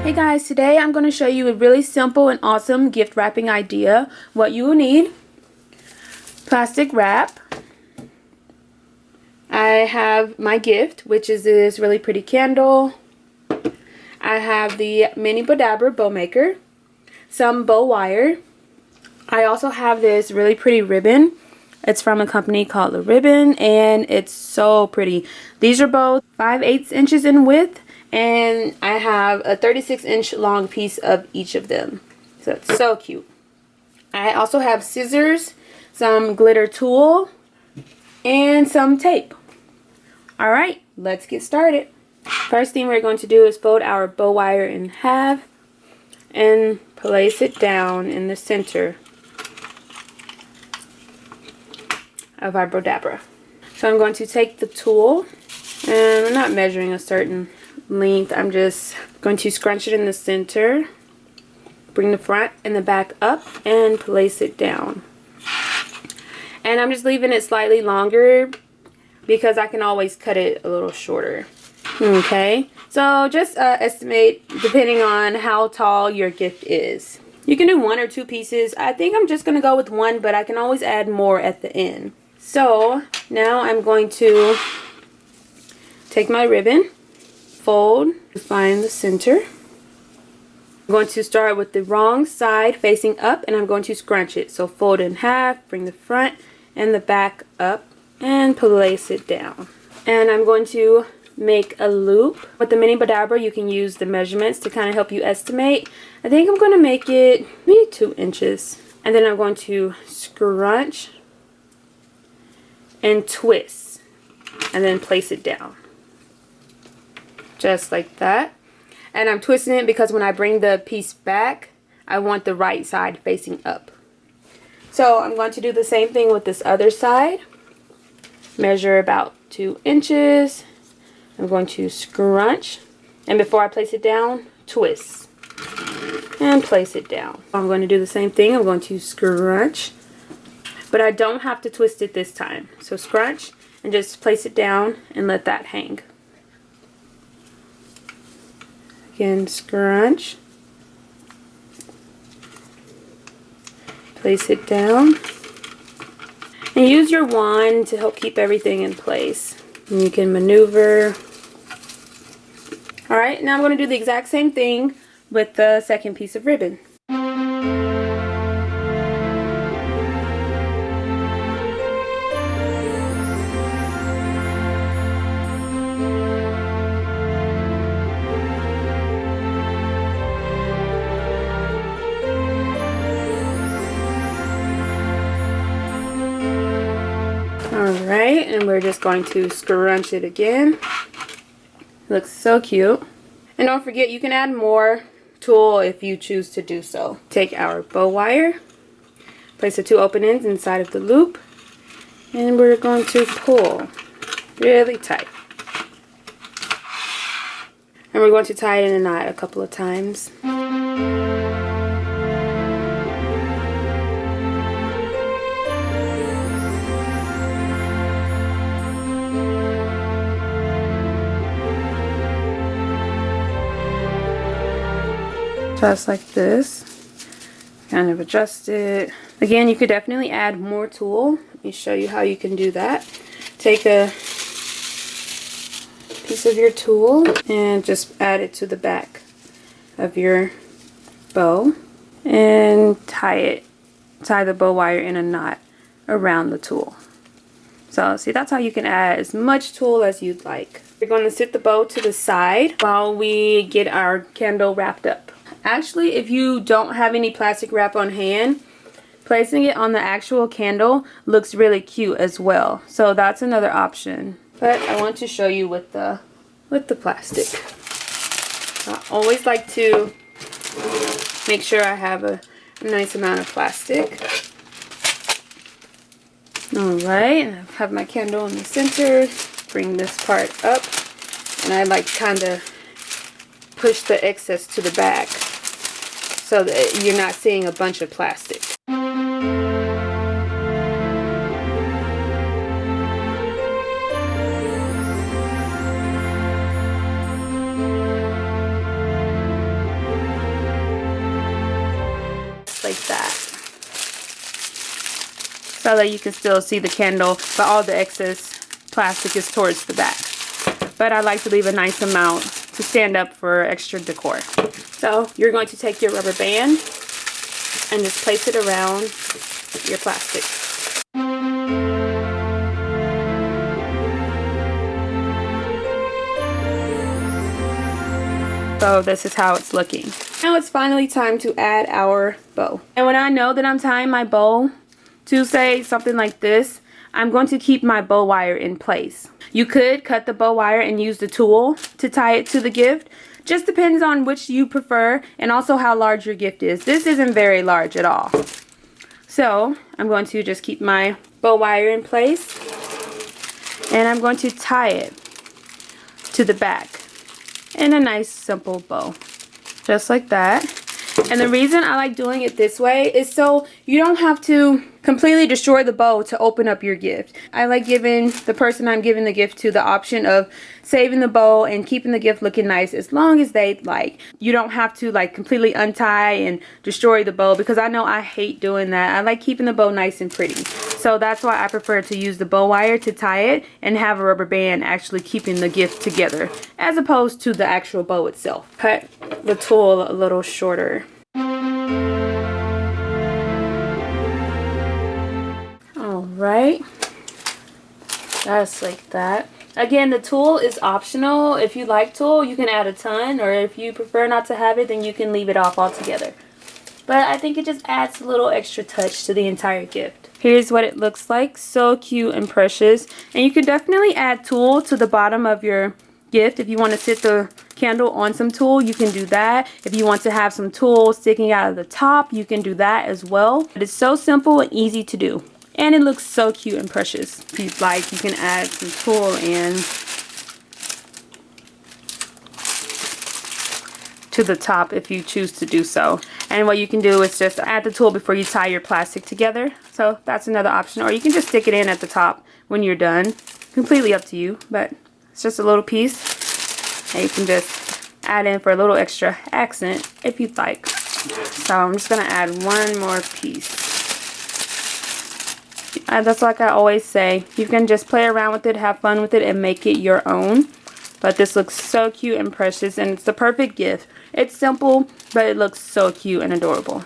Hey guys, today I'm going to show you a really simple and awesome gift wrapping idea. What you will need: plastic wrap. I have my gift, which is this really pretty candle. I have the mini bowdabra bow maker, some bow wire. I also have this really pretty ribbon. It's from a company called The Ribbon, and it's so pretty. These are both 5/8 inches in width, and I have a 36-inch long piece of each of them. So it's so cute. I also have scissors, some glitter tulle, and some tape. Alright, let's get started. First thing we're going to do is fold our bow wire in half and place it down in the center of our bowdabra. So I'm going to take the tool, and I'm not measuring a certain length. I'm just going to scrunch it in the center, bring the front and the back up, and place it down. And I'm just leaving it slightly longer because I can always cut it a little shorter. Okay, so just estimate depending on how tall your gift is. You can do 1 or 2 pieces. I think I'm just going to go with 1, but I can always add more at the end. So now I'm going to take my ribbon, fold, find the center. I'm going to start with the wrong side facing up, and I'm going to scrunch it. So fold in half, bring the front and the back up, and place it down. And I'm going to make a loop. With the mini bowdabra, you can use the measurements to kind of help you estimate. I think I'm going to make it maybe 2 inches. And then I'm going to scrunch and twist, and then place it down. Just like that. And I'm twisting it because when I bring the piece back, I want the right side facing up. So I'm going to do the same thing with this other side. Measure about 2 inches. I'm going to scrunch, and before I place it down, twist and place it down. I'm going to do the same thing. I'm going to scrunch, but I don't have to twist it this time. So scrunch and just place it down and let that hang. Again, scrunch, place it down, and use your wand to help keep everything in place. And you can maneuver. Alright, now I'm going to do the exact same thing with the second piece of ribbon. Alright, and we're just going to scrunch it again. Looks so cute. And don't forget, you can add more tulle if you choose to do so. Take our bow wire, place the 2 open ends inside of the loop, and we're going to pull really tight. And we're going to tie it in a knot a couple of times. Just like this. Kind of adjust it. Again, you could definitely add more tulle. Let me show you how you can do that. Take a piece of your tulle and just add it to the back of your bow and tie the bow wire in a knot around the tulle. So see, that's how you can add as much tulle as you'd like. We're going to sit the bow to the side while we get our candle wrapped up. Actually, if you don't have any plastic wrap on hand, placing it on the actual candle looks really cute as well. So that's another option. But I want to show you with the plastic. I always like to make sure I have a nice amount of plastic. Alright, and I have my candle in the center. Bring this part up, and I like kind of push the excess to the back so that you're not seeing a bunch of plastic. color, you can still see the candle, but all the excess plastic is towards the back. But I like to leave a nice amount to stand up for extra decor. So you're going to take your rubber band and just place it around your plastic. So this is how it's looking. Now it's finally time to add our bow. And when I know that I'm tying my bow to say something like this, I'm going to keep my bow wire in place. You could cut the bow wire and use the tool to tie it to the gift. Just depends on which you prefer and also how large your gift is. This isn't very large at all. So I'm going to just keep my bow wire in place and I'm going to tie it to the back in a nice simple bow. Just like that. And the reason I like doing it this way is so you don't have to completely destroy the bow to open up your gift. I like giving the person I'm giving the gift to the option of saving the bow and keeping the gift looking nice as long as they like. You don't have to like completely untie and destroy the bow because I know I hate doing that. I like keeping the bow nice and pretty. So that's why I prefer to use the bow wire to tie it and have a rubber band actually keeping the gift together as opposed to the actual bow itself. Cut the tool a little shorter. Alright, just like that. Again, the tool is optional. If you like tool, you can add a ton, or if you prefer not to have it, then you can leave it off altogether. But I think it just adds a little extra touch to the entire gift. Here's what it looks like. So cute and precious. And you can definitely add tulle to the bottom of your gift. If you want to sit the candle on some tulle, you can do that. If you want to have some tulle sticking out of the top, you can do that as well. But it's so simple and easy to do. And it looks so cute and precious. If you'd like, you can add some tulle in to the top if you choose to do so. And what you can do is just add the tulle before you tie your plastic together. So that's another option. Or you can just stick it in at the top when you're done. Completely up to you, but it's just a little piece. And you can just add in for a little extra accent if you'd like. So I'm just going to add one more piece. That's like I always say, you can just play around with it, have fun with it, and make it your own. But this looks so cute and precious, and it's the perfect gift. It's simple, but it looks so cute and adorable.